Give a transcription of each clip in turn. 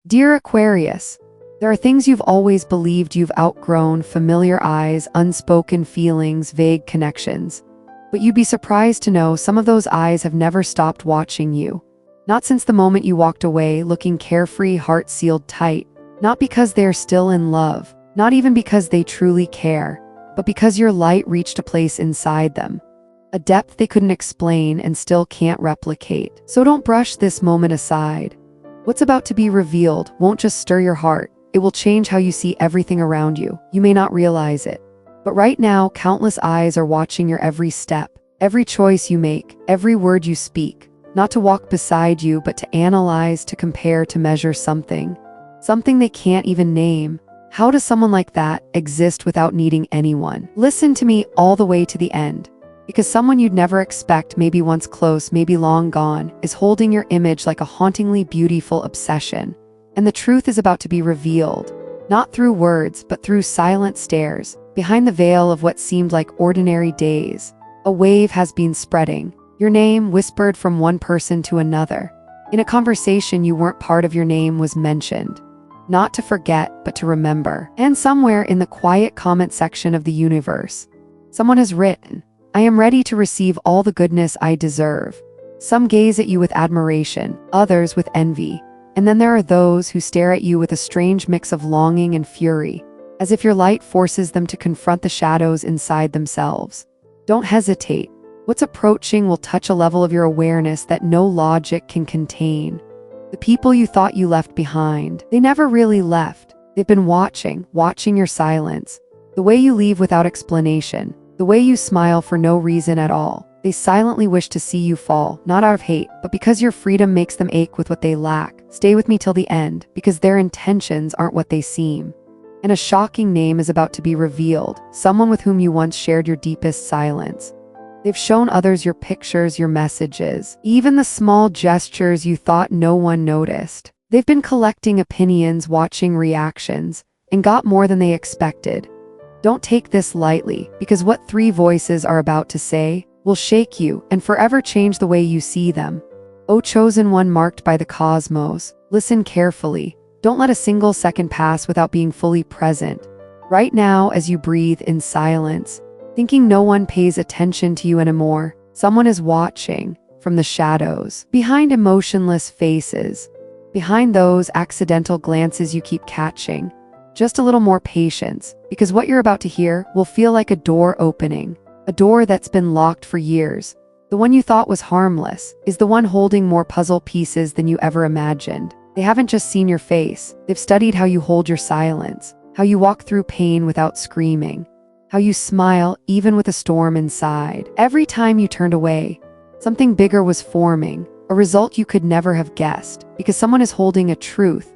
Dear Aquarius, there are things you've always believed you've outgrown: familiar eyes, unspoken feelings, vague connections. But you'd be surprised to know some of those eyes have never stopped watching you. Not since the moment you walked away, looking carefree, heart sealed tight. Not because they are still in love, not even because they truly care, but because your light reached a place inside them. A depth they couldn't explain and still can't replicate. So don't brush this moment aside. What's about to be revealed won't just stir your heart, it will change how you see everything around you. You may not realize it, but right now, countless eyes are watching your every step, every choice you make, every word you speak. Not to walk beside you, but to analyze, to compare, to measure something they can't even name. How does someone like that exist without needing anyone? Listen to me all the way to the end. Because someone you'd never expect, maybe once close, maybe long gone, is holding your image like a hauntingly beautiful obsession. And the truth is about to be revealed, not through words, but through silent stares. Behind the veil of what seemed like ordinary days, a wave has been spreading. Your name whispered from one person to another. In a conversation you weren't part of, your name was mentioned. Not to forget, but to remember. And somewhere in the quiet comment section of the universe, someone has written, "I am ready to receive all the goodness I deserve." Some gaze at you with admiration, others with envy, and then there are those who stare at you with a strange mix of longing and fury, as if your light forces them to confront the shadows inside themselves. Don't hesitate. What's approaching will touch a level of your awareness that no logic can contain. The people you thought you left behind, they never really left. They've been watching your silence, the way you leave without explanation, the way you smile for no reason at all. They silently wish to see you fall, not out of hate, but because your freedom makes them ache with what they lack. Stay with me till the end, because their intentions aren't what they seem. And a shocking name is about to be revealed, someone with whom you once shared your deepest silence. They've shown others your pictures, your messages, even the small gestures you thought no one noticed. They've been collecting opinions, watching reactions, and got more than they expected. Don't take this lightly, because what three voices are about to say will shake you and forever change the way you see them. O chosen one marked by the cosmos, listen carefully. Don't let a single second pass without being fully present. Right now, as you breathe in silence, thinking no one pays attention to you anymore, someone is watching from the shadows, behind emotionless faces, behind those accidental glances you keep catching. Just a little more patience, because what you're about to hear will feel like a door opening, a door that's been locked for years. The one you thought was harmless is the one holding more puzzle pieces than you ever imagined. They haven't just seen your face, they've studied how you hold your silence, how you walk through pain without screaming, how you smile even with a storm inside. Every time you turned away, something bigger was forming, a result you could never have guessed, because someone is holding a truth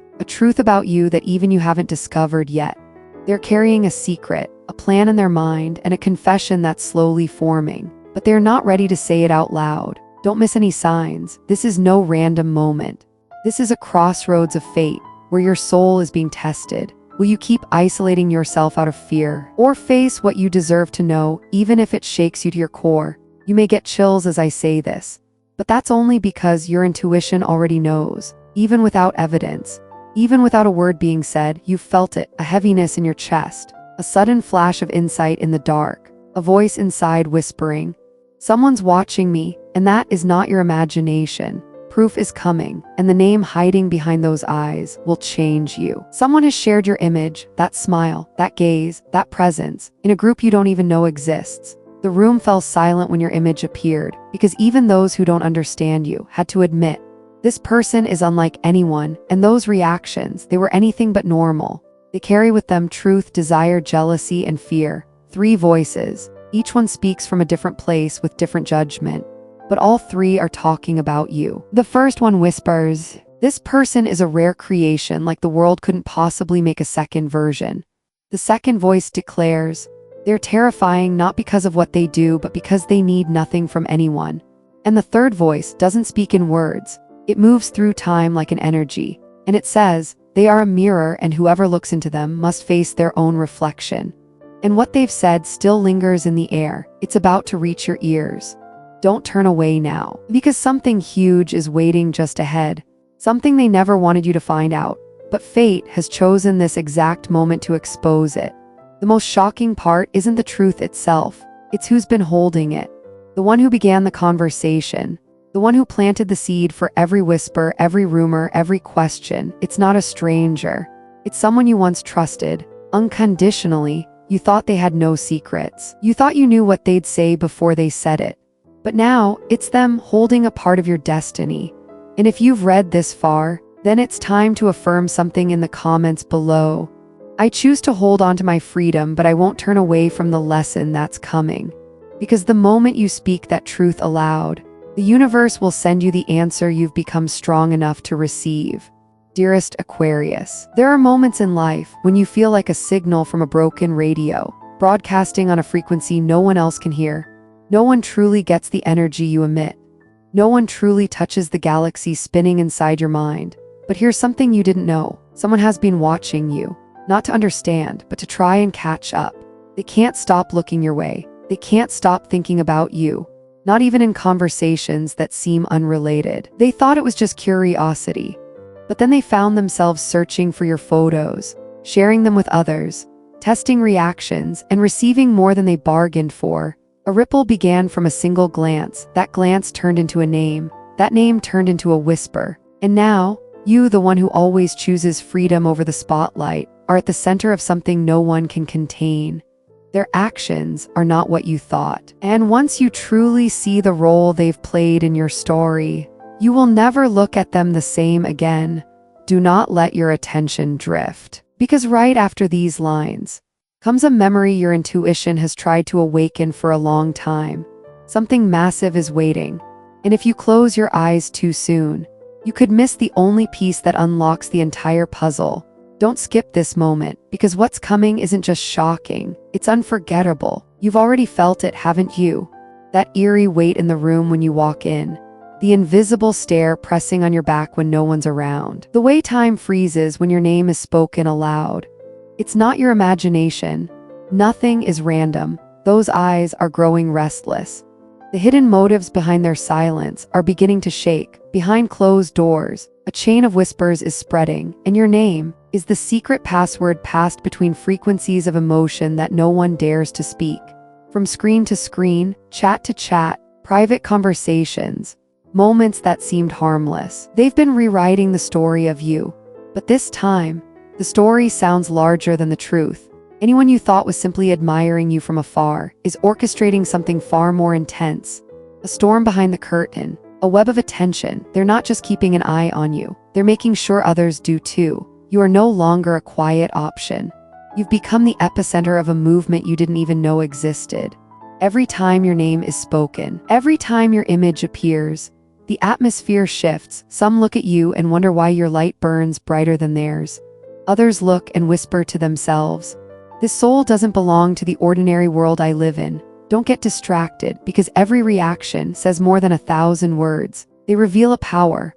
about you that even you haven't discovered yet. They're carrying a secret, a plan in their mind, and a confession that's slowly forming, but they're not ready to say it out loud. Don't miss any signs. This is no random moment. This is a crossroads of fate, where your soul is being tested. Will you keep isolating yourself out of fear, or face what you deserve to know, even if it shakes you to your core? You may get chills as I say this, but that's only because your intuition already knows, even without evidence. Even without a word being said, you've felt it, a heaviness in your chest, a sudden flash of insight in the dark, a voice inside whispering, "Someone's watching me," and that is not your imagination. Proof is coming, and the name hiding behind those eyes will change you. Someone has shared your image, that smile, that gaze, that presence, in a group you don't even know exists. The room fell silent when your image appeared, because even those who don't understand you had to admit, this person is unlike anyone, and those reactions, they were anything but normal. They carry with them truth, desire, jealousy, and fear. Three voices. Each one speaks from a different place with different judgment, but all three are talking about you. The first one whispers, "This person is a rare creation, like the world couldn't possibly make a second version." The second voice declares, "They're terrifying not because of what they do, but because they need nothing from anyone." And the third voice doesn't speak in words. It moves through time like an energy, and it says, "They are a mirror, and whoever looks into them must face their own reflection." And what they've said still lingers in the air. It's about to reach your ears. Don't turn away now, because something huge is waiting just ahead. Something they never wanted you to find out, But fate has chosen this exact moment to expose it. The most shocking part isn't the truth itself, it's who's been holding it. The one who began the conversation. The one who planted the seed for every whisper, every rumor, every question. It's not a stranger. It's someone you once trusted, unconditionally. You thought they had no secrets. You thought you knew what they'd say before they said it. But now, it's them holding a part of your destiny. And if you've read this far, then it's time to affirm something in the comments below. I choose to hold on to my freedom, but I won't turn away from the lesson that's coming. Because the moment you speak that truth aloud, the universe will send you the answer you've become strong enough to receive. Dearest Aquarius, there are moments in life when you feel like a signal from a broken radio, broadcasting on a frequency no one else can hear. No one truly gets the energy you emit. No one truly touches the galaxy spinning inside your mind. But here's something you didn't know. Someone has been watching you, not to understand, but to try and catch up. They can't stop looking your way. They can't stop thinking about you. Not even in conversations that seem unrelated. They thought it was just curiosity. But then they found themselves searching for your photos, sharing them with others, testing reactions, and receiving more than they bargained for. A ripple began from a single glance. That glance turned into a name. That name turned into a whisper. And now, you, the one who always chooses freedom over the spotlight, are at the center of something no one can contain. Their actions are not what you thought. And once you truly see the role they've played in your story, you will never look at them the same again. Do not let your attention drift. Because right after these lines comes a memory your intuition has tried to awaken for a long time. Something massive is waiting. And if you close your eyes too soon, you could miss the only piece that unlocks the entire puzzle. Don't skip this moment, because what's coming isn't just shocking, it's unforgettable. You've already felt it, haven't you? That eerie weight in the room when you walk in. The invisible stare pressing on your back when no one's around. The way time freezes when your name is spoken aloud. It's not your imagination. Nothing is random. Those eyes are growing restless. The hidden motives behind their silence are beginning to shake. Behind closed doors, a chain of whispers is spreading, and your name is the secret password passed between frequencies of emotion that no one dares to speak. From screen to screen, chat to chat, private conversations, moments that seemed harmless. They've been rewriting the story of you. But this time, the story sounds larger than the truth. Anyone you thought was simply admiring you from afar is orchestrating something far more intense. A storm behind the curtain, a web of attention. They're not just keeping an eye on you, they're making sure others do too. You are no longer a quiet option. You've become the epicenter of a movement you didn't even know existed. Every time your name is spoken, every time your image appears, the atmosphere shifts. Some look at you and wonder why your light burns brighter than theirs. Others look and whisper to themselves, "This soul doesn't belong to the ordinary world I live in." Don't get distracted, because every reaction says more than 1,000 words. They reveal a power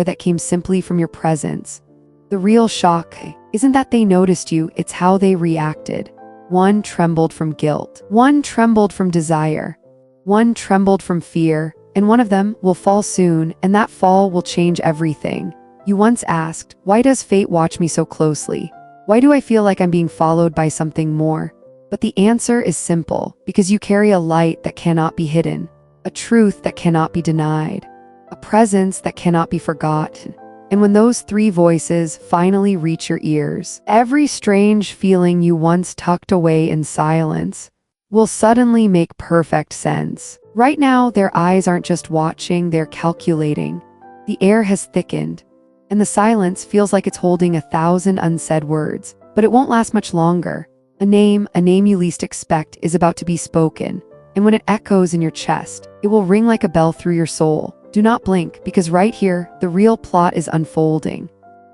that came simply from your presence. The real shock isn't that they noticed you, it's how they reacted. One trembled from guilt. One trembled from desire. One trembled from fear. And one of them will fall soon, and that fall will change everything. You once asked, "Why does fate watch me so closely? Why do I feel like I'm being followed by something more?" But the answer is simple, because you carry a light that cannot be hidden, a truth that cannot be denied, a presence that cannot be forgotten. And when those three voices finally reach your ears, every strange feeling you once tucked away in silence will suddenly make perfect sense. Right now, their eyes aren't just watching, they're calculating. The air has thickened, and the silence feels like it's holding 1,000 unsaid words. But it won't last much longer. A name you least expect is about to be spoken, and when it echoes in your chest, it will ring like a bell through your soul. Do not blink, because right here, the real plot is unfolding.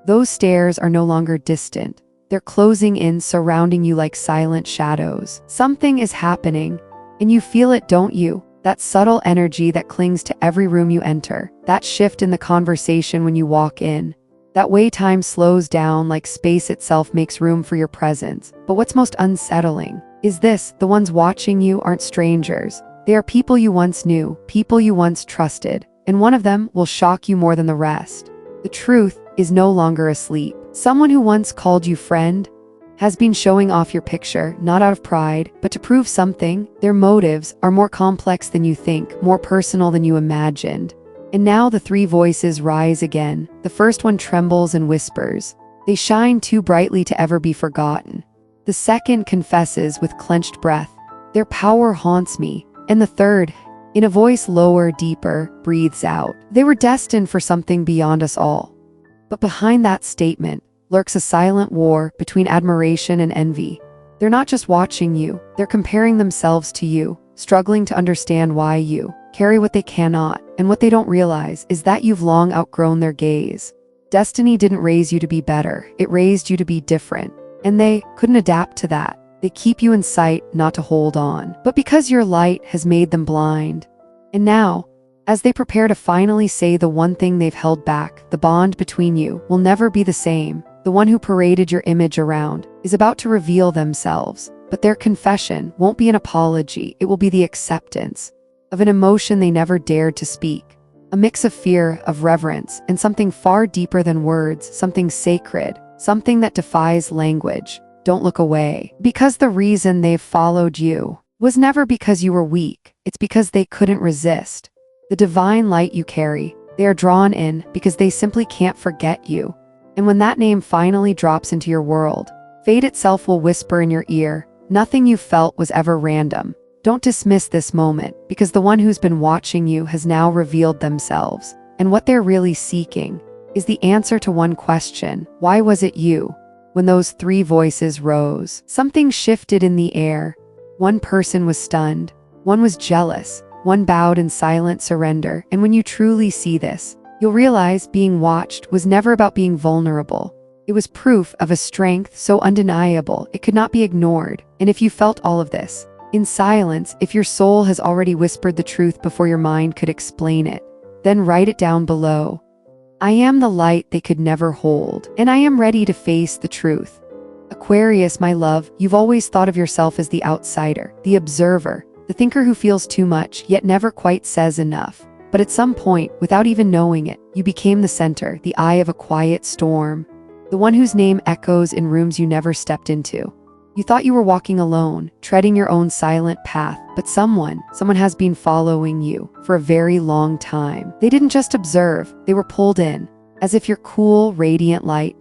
Those stares are no longer distant. They're closing in, surrounding you like silent shadows. Something is happening, and you feel it, don't you? That subtle energy that clings to every room you enter. That shift in the conversation when you walk in. That way time slows down, like space itself makes room for your presence. But what's most unsettling is this: the ones watching you aren't strangers. They are people you once knew, people you once trusted, and one of them will shock you more than the rest. The truth is no longer asleep. Someone who once called you friend has been showing off your picture, not out of pride, but to prove something. Their motives are more complex than you think, more personal than you imagined. And now the three voices rise again. The first one trembles and whispers. They shine too brightly to ever be forgotten. The second confesses with clenched breath. Their power haunts me. And the third, in a voice lower, deeper, breathes out. They were destined for something beyond us all. But behind that statement lurks a silent war between admiration and envy. They're not just watching you, they're comparing themselves to you, struggling to understand why you carry what they cannot, and what they don't realize is that you've long outgrown their gaze. Destiny didn't raise you to be better, it raised you to be different. And they couldn't adapt to that. They keep you in sight, not to hold on, but because your light has made them blind. And now, as they prepare to finally say the one thing they've held back, the bond between you will never be the same. The one who paraded your image around is about to reveal themselves, but their confession won't be an apology, it will be the acceptance of an emotion they never dared to speak. A mix of fear, of reverence, and something far deeper than words, something sacred, something that defies language. Don't look away. Because the reason they've followed you was never because you were weak, it's because they couldn't resist the divine light you carry. They are drawn in because they simply can't forget you. And when that name finally drops into your world, fate itself will whisper in your ear, nothing you felt was ever random. Don't dismiss this moment, because the one who's been watching you has now revealed themselves. And what they're really seeking is the answer to one question: why was it you? When those three voices rose, something shifted in the air. One person was stunned, one was jealous, one bowed in silent surrender. And when you truly see this, you'll realize being watched was never about being vulnerable. It was proof of a strength so undeniable it could not be ignored. And if you felt all of this in silence, if your soul has already whispered the truth before your mind could explain it, then write it down below. I am the light they could never hold, and I am ready to face the truth. Aquarius, my love, you've always thought of yourself as the outsider, the observer, the thinker who feels too much yet never quite says enough. But at some point, without even knowing it, you became the center, the eye of a quiet storm, the one whose name echoes in rooms you never stepped into. You thought you were walking alone, treading your own silent path, but someone has been following you for a very long time. They didn't just observe, they were pulled in, as if your cool, radiant light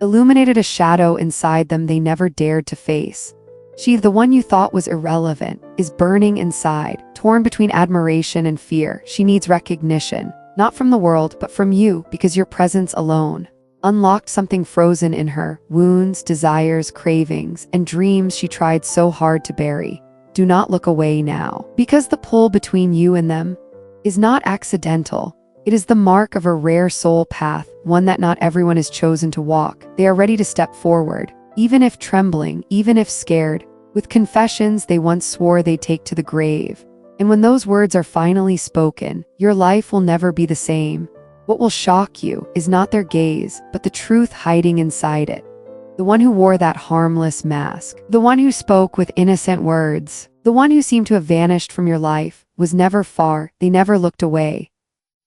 illuminated a shadow inside them they never dared to face. She, the one you thought was irrelevant, is burning inside, torn between admiration and fear. She needs recognition, not from the world, but from you, because your presence alone unlocked something frozen in her, wounds, desires, cravings, and dreams she tried so hard to bury. Do not look away now, because the pull between you and them is not accidental. It is the mark of a rare soul path, one that not everyone is chosen to walk. They are ready to step forward, even if trembling, even if scared, with confessions they once swore they'd take to the grave. And when those words are finally spoken, your life will never be the same. What will shock you is not their gaze, but the truth hiding inside it. The one who wore that harmless mask, the one who spoke with innocent words, the one who seemed to have vanished from your life, was never far. They never looked away.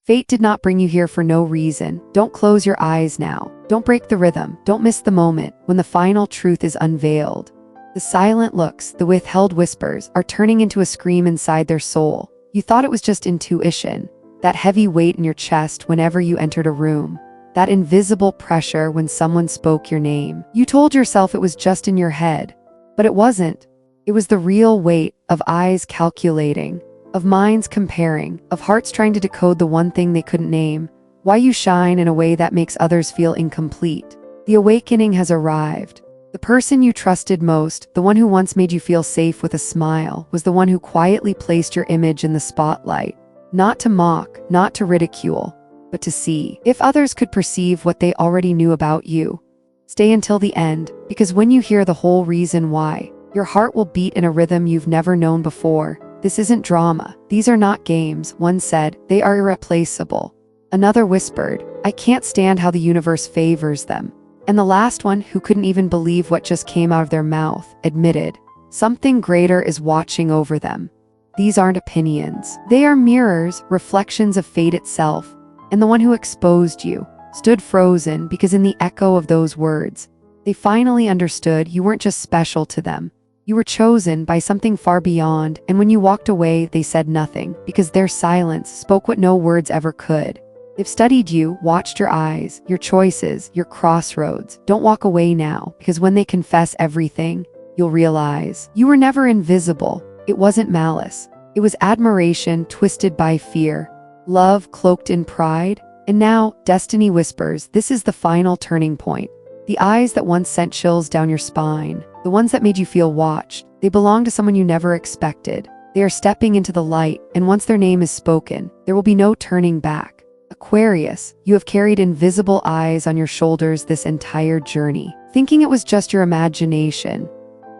Fate did not bring you here for no reason. Don't close your eyes now. Don't break the rhythm. Don't miss the moment when the final truth is unveiled. The silent looks, the withheld whispers, are turning into a scream inside their soul. You thought it was just intuition, that heavy weight in your chest whenever you entered a room, that invisible pressure when someone spoke your name. You told yourself it was just in your head, but it wasn't. It was the real weight of eyes calculating, of minds comparing, of hearts trying to decode the one thing they couldn't name. Why you shine in a way that makes others feel incomplete. The awakening has arrived. The person you trusted most, the one who once made you feel safe with a smile, was the one who quietly placed your image in the spotlight. Not to mock, not to ridicule, but to see if others could perceive what they already knew about you. Stay until the end, because when you hear the whole reason why, your heart will beat in a rhythm you've never known before. This isn't drama. These are not games. One said, they are irreplaceable. Another whispered, I can't stand how the universe favors them. And the last one, who couldn't even believe what just came out of their mouth, admitted, something greater is watching over them. These aren't opinions. They are mirrors, reflections of fate itself. And the one who exposed you stood frozen because in the echo of those words, they finally understood you weren't just special to them. You were chosen by something far beyond, and when you walked away, they said nothing, because their silence spoke what no words ever could. They've studied you, watched your eyes, your choices, your crossroads. Don't walk away now, because when they confess everything, you'll realize you were never invisible. It wasn't malice. It was admiration twisted by fear, love cloaked in pride, and now destiny whispers, this is the final turning point. The eyes that once sent chills down your spine, the ones that made you feel watched, they belong to someone you never expected. They are stepping into the light, and once their name is spoken, there will be no turning back. Aquarius, you have carried invisible eyes on your shoulders this entire journey, thinking it was just your imagination.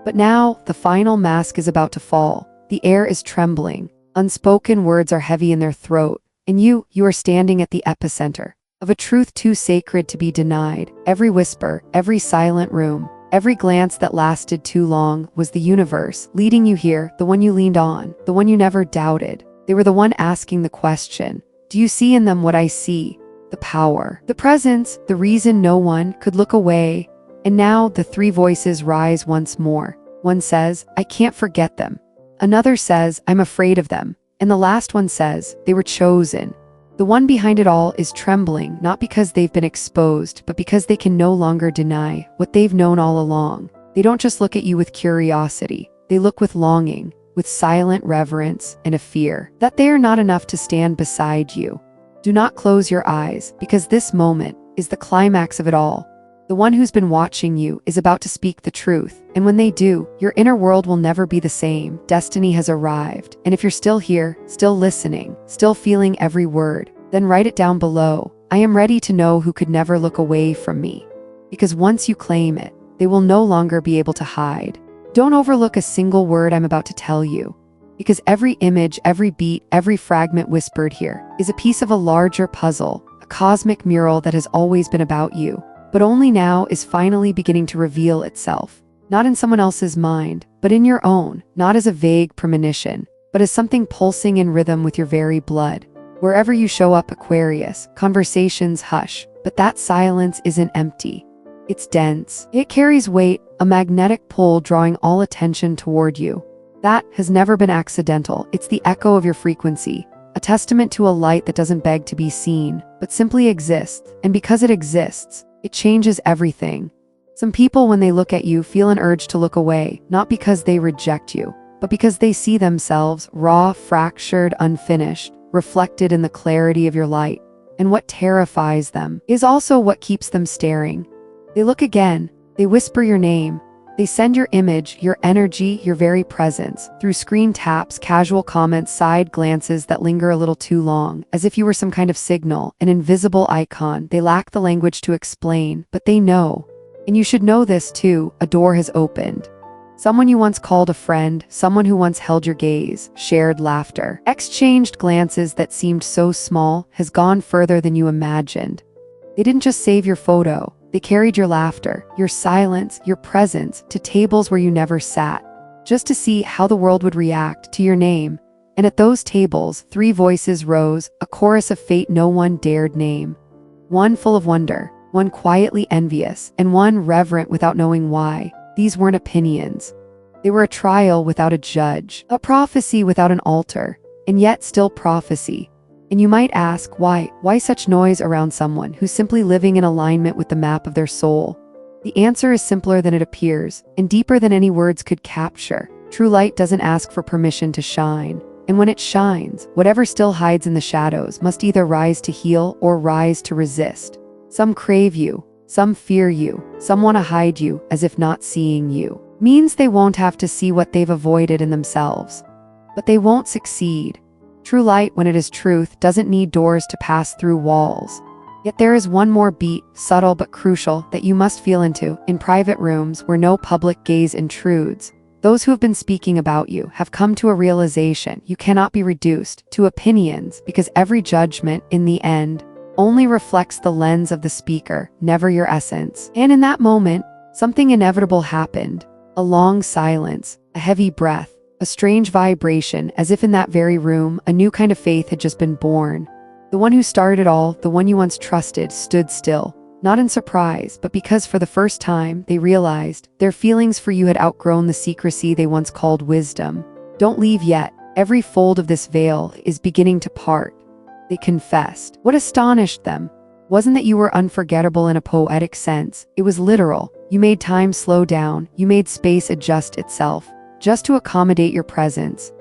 But now, the final mask is about to fall. The air is trembling. Unspoken words are heavy in their throat, and you are standing at the epicenter of a truth too sacred to be denied. Every whisper, every silent room, every glance that lasted too long was the universe leading you here, the one you leaned on, the one you never doubted. They were the one asking the question, do you see in them what I see? The power, the presence, the reason no one could look away. And now the three voices rise once more. One says, I can't forget them. Another says, I'm afraid of them. And the last one says, they were chosen. The one behind it all is trembling, not because they've been exposed, but because they can no longer deny what they've known all along. They don't just look at you with curiosity. They look with longing, with silent reverence and a fear that they are not enough to stand beside you. Do not close your eyes, because this moment is the climax of it all. The one who's been watching you is about to speak the truth, and when they do, your inner world will never be the same. Destiny has arrived, and if you're still here, still listening, still feeling every word, then write it down below. I am ready to know who could never look away from me. Because once you claim it, they will no longer be able to hide. Don't overlook a single word I'm about to tell you, because every image, every beat, every fragment whispered here is a piece of a larger puzzle, a cosmic mural that has always been about you, but only now is finally beginning to reveal itself. Not in someone else's mind, but in your own, not as a vague premonition, but as something pulsing in rhythm with your very blood. Wherever you show up, Aquarius, conversations hush, but that silence isn't empty. It's dense. It carries weight, a magnetic pull drawing all attention toward you. That has never been accidental. It's the echo of your frequency, a testament to a light that doesn't beg to be seen, but simply exists. And because it exists, it changes everything. Some people, when they look at you, feel an urge to look away, not because they reject you, but because they see themselves raw, fractured, unfinished, reflected in the clarity of your light. And what terrifies them is also what keeps them staring. They look again, they whisper your name, they send your image, your energy, your very presence, through screen taps, casual comments, side glances that linger a little too long, as if you were some kind of signal, an invisible icon. They lack the language to explain, but they know. And you should know this too, a door has opened. Someone you once called a friend, someone who once held your gaze, shared laughter, exchanged glances that seemed so small, has gone further than you imagined. They didn't just save your photo, they carried your laughter, your silence, your presence to tables where you never sat, just to see how the world would react to your name. And at those tables, three voices rose, a chorus of fate no one dared name. One full of wonder, one quietly envious, and one reverent without knowing why. These weren't opinions. They were a trial without a judge, a prophecy without an altar, and yet still prophecy. And you might ask, why such noise around someone who's simply living in alignment with the map of their soul? The answer is simpler than it appears, and deeper than any words could capture. True light doesn't ask for permission to shine, and when it shines, whatever still hides in the shadows must either rise to heal or rise to resist. Some crave you, some fear you, some want to hide you, as if not seeing you means they won't have to see what they've avoided in themselves. But they won't succeed. True light, when it is truth, doesn't need doors to pass through walls. Yet there is one more beat, subtle but crucial, that you must feel into. In private rooms where no public gaze intrudes, those who have been speaking about you have come to a realization you cannot be reduced to opinions, because every judgment, in the end, only reflects the lens of the speaker, never your essence. And in that moment, something inevitable happened. A long silence, a heavy breath, a strange vibration, as if in that very room, a new kind of faith had just been born. The The one who started it all, the one you once trusted, stood still. Not in surprise, but because for the first time, they realized their feelings for you had outgrown the secrecy they once called wisdom. Don't leave yet. Every fold of this veil is beginning to part. They confessed. What astonished them wasn't that you were unforgettable in a poetic sense. It was literal. You made time slow down. You made space adjust itself, just to accommodate your presence.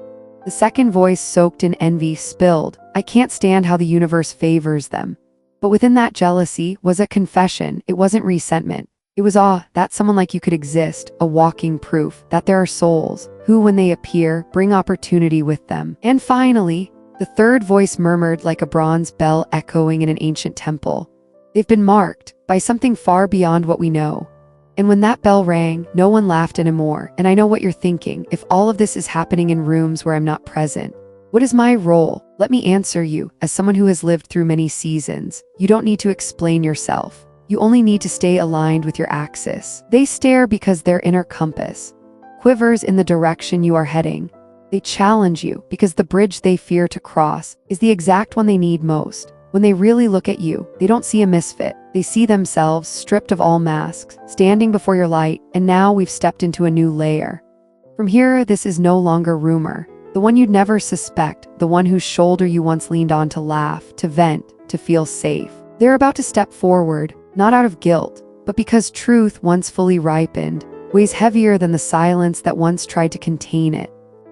The second voice, soaked in envy, spilled, "I can't stand how the universe favors them." But within that jealousy was a confession. It wasn't resentment. It was awe that someone like you could exist, a walking proof that there are souls who, when they appear, bring opportunity with them. And finally, the third voice murmured like a bronze bell echoing in an ancient temple. They've been marked by something far beyond what we know. And when that bell rang, no one laughed anymore. And I know what you're thinking. If all of this is happening in rooms where I'm not present, what is my role? Let me answer you. As someone who has lived through many seasons, you don't need to explain yourself. You only need to stay aligned with your axis. They stare because their inner compass quivers in the direction you are heading. They challenge you because the bridge they fear to cross is the exact one they need most. When they really look at you, they don't see a misfit. They see themselves stripped of all masks, standing before your light, and now we've stepped into a new layer. From here, this is no longer rumor. The one you'd never suspect, the one whose shoulder you once leaned on to laugh, to vent, to feel safe. They're about to step forward, not out of guilt, but because truth, once fully ripened, weighs heavier than the silence that once tried to contain it.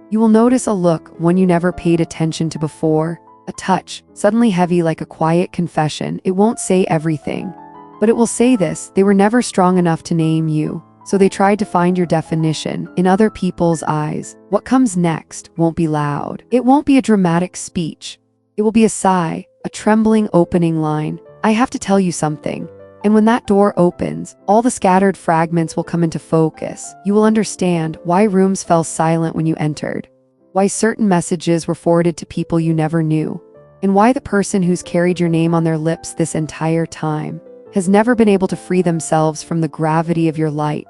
You will notice a look, one you never paid attention to before. A touch, suddenly heavy like a quiet confession. It won't say everything, but it will say this: they were never strong enough to name you, so they tried to find your definition in other people's eyes. What comes next won't be loud. It won't be a dramatic speech. It will be a sigh, a trembling opening line. "I have to tell you something." And when that door opens, all the scattered fragments will come into focus. You will understand why rooms fell silent when you entered, why certain messages were forwarded to people you never knew, and why the person who's carried your name on their lips this entire time has never been able to free themselves from the gravity of your light.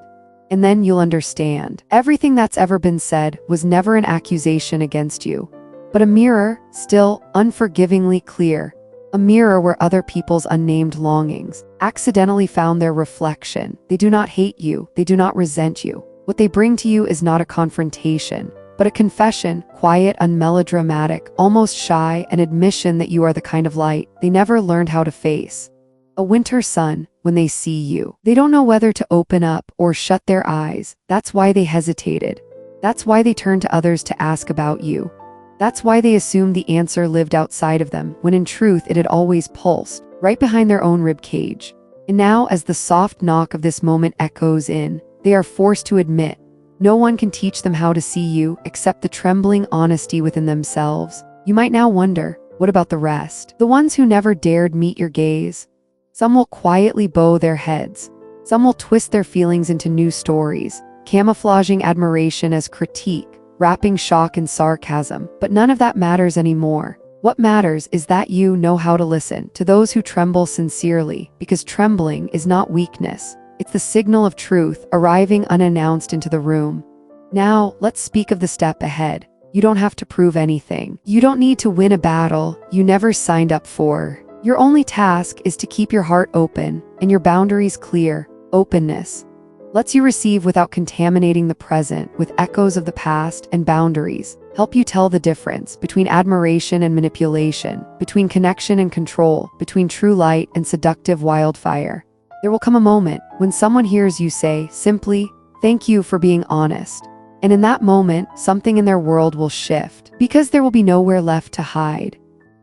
And then you'll understand. Everything that's ever been said was never an accusation against you, but a mirror, still unforgivingly clear. A mirror where other people's unnamed longings accidentally found their reflection. They do not hate you. They do not resent you. What they bring to you is not a confrontation, but a confession, quiet, unmelodramatic, almost shy, an admission that you are the kind of light they never learned how to face. A winter sun, when they see you, they don't know whether to open up or shut their eyes. That's why they hesitated. That's why they turned to others to ask about you. That's why they assumed the answer lived outside of them, when in truth it had always pulsed, right behind their own rib cage. And now, as the soft knock of this moment echoes in, they are forced to admit, no one can teach them how to see you except the trembling honesty within themselves. You might now wonder, what about the rest? The ones who never dared meet your gaze? Some will quietly bow their heads. Some will twist their feelings into new stories, camouflaging admiration as critique, wrapping shock in sarcasm. But none of that matters anymore. What matters is that you know how to listen to those who tremble sincerely, because trembling is not weakness. It's the signal of truth arriving unannounced into the room. Now, let's speak of the step ahead. You don't have to prove anything. You don't need to win a battle you never signed up for. Your only task is to keep your heart open and your boundaries clear. Openness lets you receive without contaminating the present with echoes of the past, and boundaries help you tell the difference between admiration and manipulation, between connection and control, between true light and seductive wildfire. There will come a moment when someone hears you say simply, "Thank you for being honest." And in that moment, something in their world will shift, because there will be nowhere left to hide.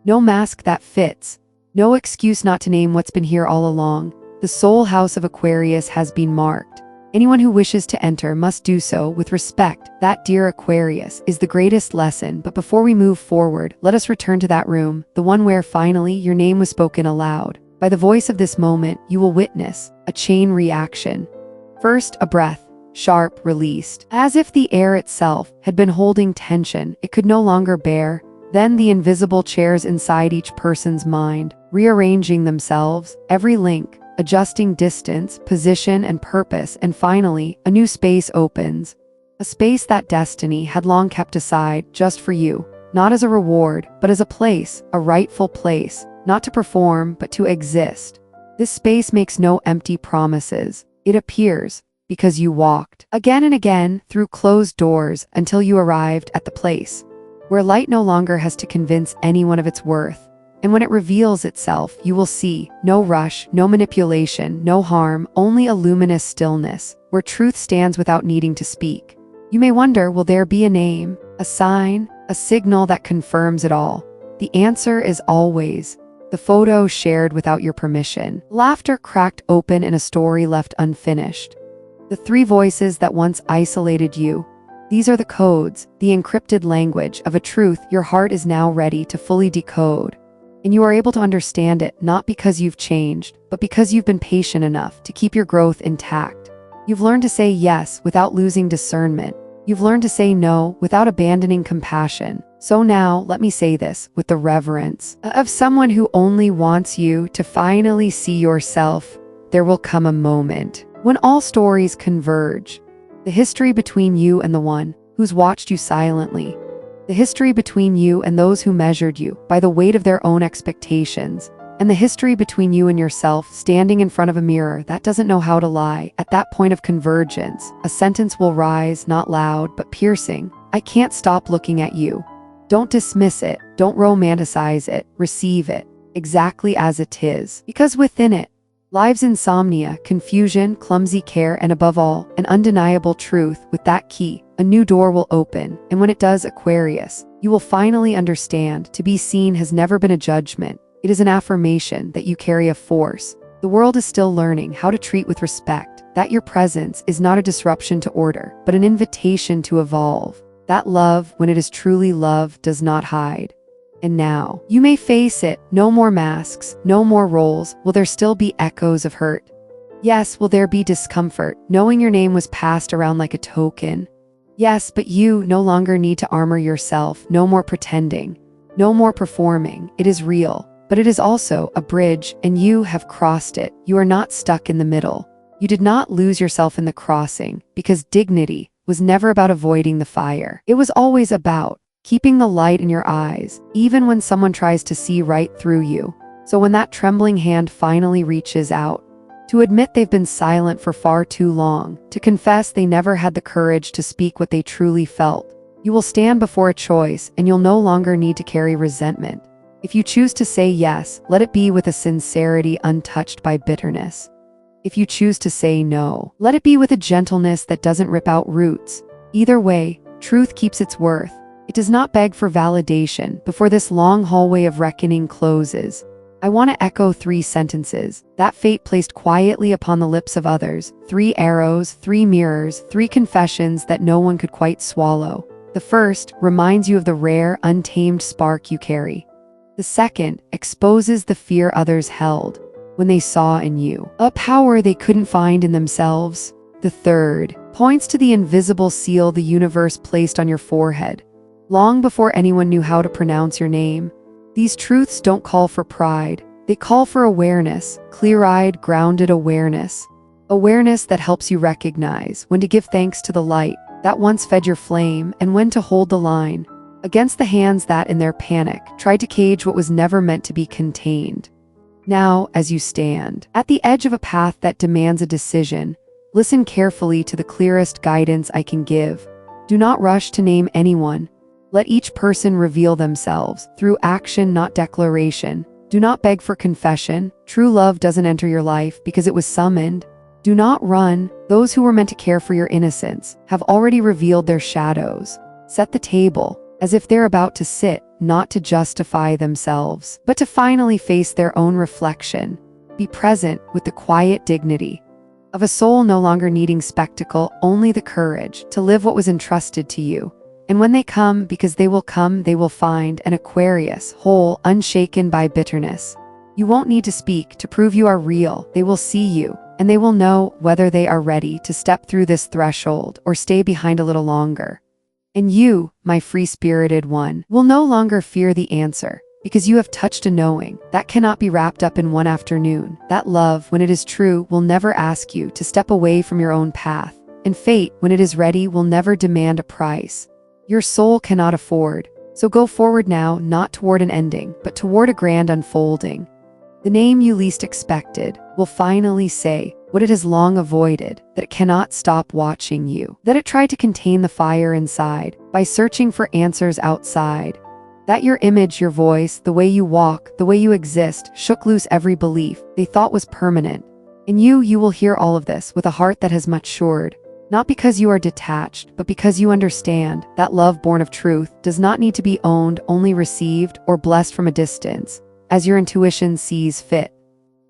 No mask that fits, no excuse not to name what's been here all along. The soul house of Aquarius has been marked. Anyone who wishes to enter must do so with respect. That, dear Aquarius, is the greatest lesson. But before we move forward, let us return to that room, the one where finally your name was spoken aloud. By the voice of this moment, you will witness a chain reaction. First, a breath, sharp, released, as if the air itself had been holding tension it could no longer bear. Then the invisible chairs inside each person's mind, rearranging themselves, every link, adjusting distance, position, and purpose. And finally, a new space opens. A space that destiny had long kept aside just for you, not as a reward, but as a place, a rightful place, not to perform, but to exist. This space makes no empty promises. It appears because you walked again and again through closed doors until you arrived at the place where light no longer has to convince anyone of its worth. And when it reveals itself, you will see no rush, no manipulation, no harm, only a luminous stillness, where truth stands without needing to speak. You may wonder, will there be a name, a sign, a signal that confirms it all? The answer is always the photo shared without your permission, laughter cracked open in a story left unfinished, the three voices that once isolated you. These are the codes, the encrypted language of a truth your heart is now ready to fully decode. And you are able to understand it not because you've changed, but because you've been patient enough to keep your growth intact. You've learned to say yes without losing discernment. You've learned to say no without abandoning compassion. So now, let me say this with the reverence of someone who only wants you to finally see yourself. There will come a moment when all stories converge. The history between you and the one who's watched you silently. The history between you and those who measured you by the weight of their own expectations. And the history between you and yourself standing in front of a mirror that doesn't know how to lie. At that point of convergence, a sentence will rise, not loud, but piercing. I can't stop looking at you. Don't dismiss it. Don't romanticize it. Receive it exactly as it is. Because within it lives insomnia, confusion, clumsy care, and above all, an undeniable truth. With that key, a new door will open. And when it does, Aquarius, you will finally understand to be seen has never been a judgment. It is an affirmation that you carry a force. The world is still learning how to treat with respect, that your presence is not a disruption to order, but an invitation to evolve. That love, when it is truly love, does not hide. And now, you may face it. No more masks, no more roles. Will there still be echoes of hurt? Yes. Will there be discomfort, knowing your name was passed around like a token? Yes, but you no longer need to armor yourself. No more pretending. No more performing. It is real. But it is also a bridge, and you have crossed it. You are not stuck in the middle. You did not lose yourself in the crossing, because dignity was never about avoiding the fire. It was always about keeping the light in your eyes, even when someone tries to see right through you. So when that trembling hand finally reaches out, to admit they've been silent for far too long, to confess they never had the courage to speak what they truly felt, you will stand before a choice, and you'll no longer need to carry resentment. If you choose to say yes, let it be with a sincerity untouched by bitterness. If you choose to say no, let it be with a gentleness that doesn't rip out roots. Either way, truth keeps its worth. It does not beg for validation before this long hallway of reckoning closes. I want to echo 3 sentences that fate placed quietly upon the lips of others. 3 arrows, 3 mirrors, 3 confessions that no one could quite swallow. The first reminds you of the rare, untamed spark you carry. The second exposes the fear others held when they saw in you a power they couldn't find in themselves. The third points to the invisible seal the universe placed on your forehead, long before anyone knew how to pronounce your name. These truths don't call for pride. They call for awareness, clear-eyed, grounded awareness. Awareness that helps you recognize when to give thanks to the light that once fed your flame and when to hold the line against the hands that, in their panic, tried to cage what was never meant to be contained. Now, as you stand at the edge of a path that demands a decision, listen carefully to the clearest guidance I can give. Do not rush to name anyone. Let each person reveal themselves through action, not declaration. Do not beg for confession. True love doesn't enter your life because it was summoned. Do not run. Those who were meant to care for your innocence have already revealed their shadows. Set the table as if they're about to sit, not to justify themselves, but to finally face their own reflection. Be present with the quiet dignity of a soul no longer needing spectacle, only the courage to live what was entrusted to you. And when they come, because they will come, they will find an Aquarius, whole, unshaken by bitterness. You won't need to speak to prove you are real. They will see you, and they will know whether they are ready to step through this threshold or stay behind a little longer. And you, my free-spirited one, will no longer fear the answer, because you have touched a knowing that cannot be wrapped up in one afternoon. That love, when it is true, will never ask you to step away from your own path. And fate, when it is ready, will never demand a price your soul cannot afford. So go forward now, not toward an ending, but toward a grand unfolding. The name you least expected will finally say what it has long avoided, that it cannot stop watching you, that it tried to contain the fire inside by searching for answers outside, that your image, your voice, the way you walk, the way you exist, shook loose every belief they thought was permanent. In you will hear all of this with a heart that has matured, not because you are detached, but because you understand that love born of truth does not need to be owned, only received or blessed from a distance, as your intuition sees fit.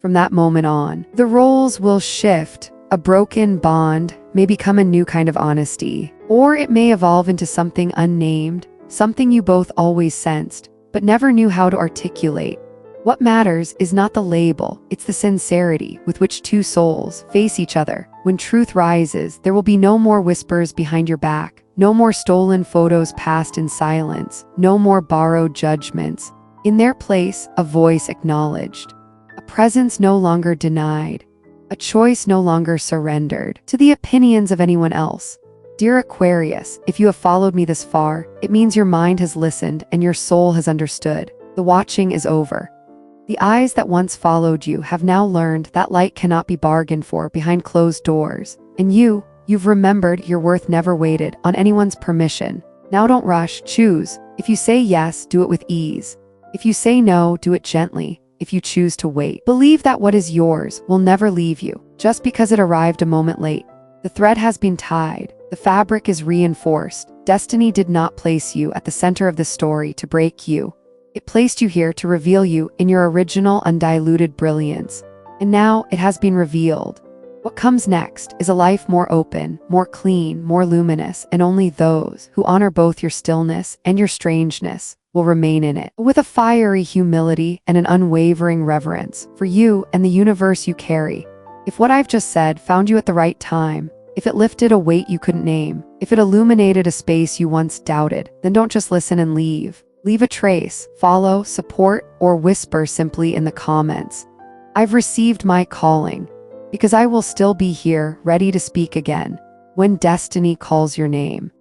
From that moment on, the roles will shift. A broken bond may become a new kind of honesty, or it may evolve into something unnamed, something you both always sensed, but never knew how to articulate. What matters is not the label, it's the sincerity with which two souls face each other. When truth rises, there will be no more whispers behind your back, no more stolen photos passed in silence, no more borrowed judgments. In their place, a voice acknowledged. A presence no longer denied, a choice no longer surrendered to the opinions of anyone else. Dear Aquarius, if you have followed me this far, it means your mind has listened and your soul has understood. The watching is over. The eyes that once followed you have now learned that light cannot be bargained for behind closed doors. And you've remembered your worth never waited on anyone's permission. Now don't rush, choose. If you say yes, do it with ease. If you say no, do it gently. If you choose to wait, believe that what is yours will never leave you, just because it arrived a moment late. The thread has been tied, the fabric is reinforced. Destiny did not place you at the center of the story to break you. It placed you here to reveal you in your original undiluted brilliance. And now it has been revealed. What comes next is a life more open, more clean, more luminous, and only those who honor both your stillness and your strangeness will remain in it, with a fiery humility and an unwavering reverence for you and the universe you carry. If what I've just said found you at the right time, if it lifted a weight you couldn't name, if it illuminated a space you once doubted, then don't just listen and leave. Leave a trace, follow, support, or whisper simply in the comments. I've received my calling, because I will still be here, ready to speak again, when destiny calls your name.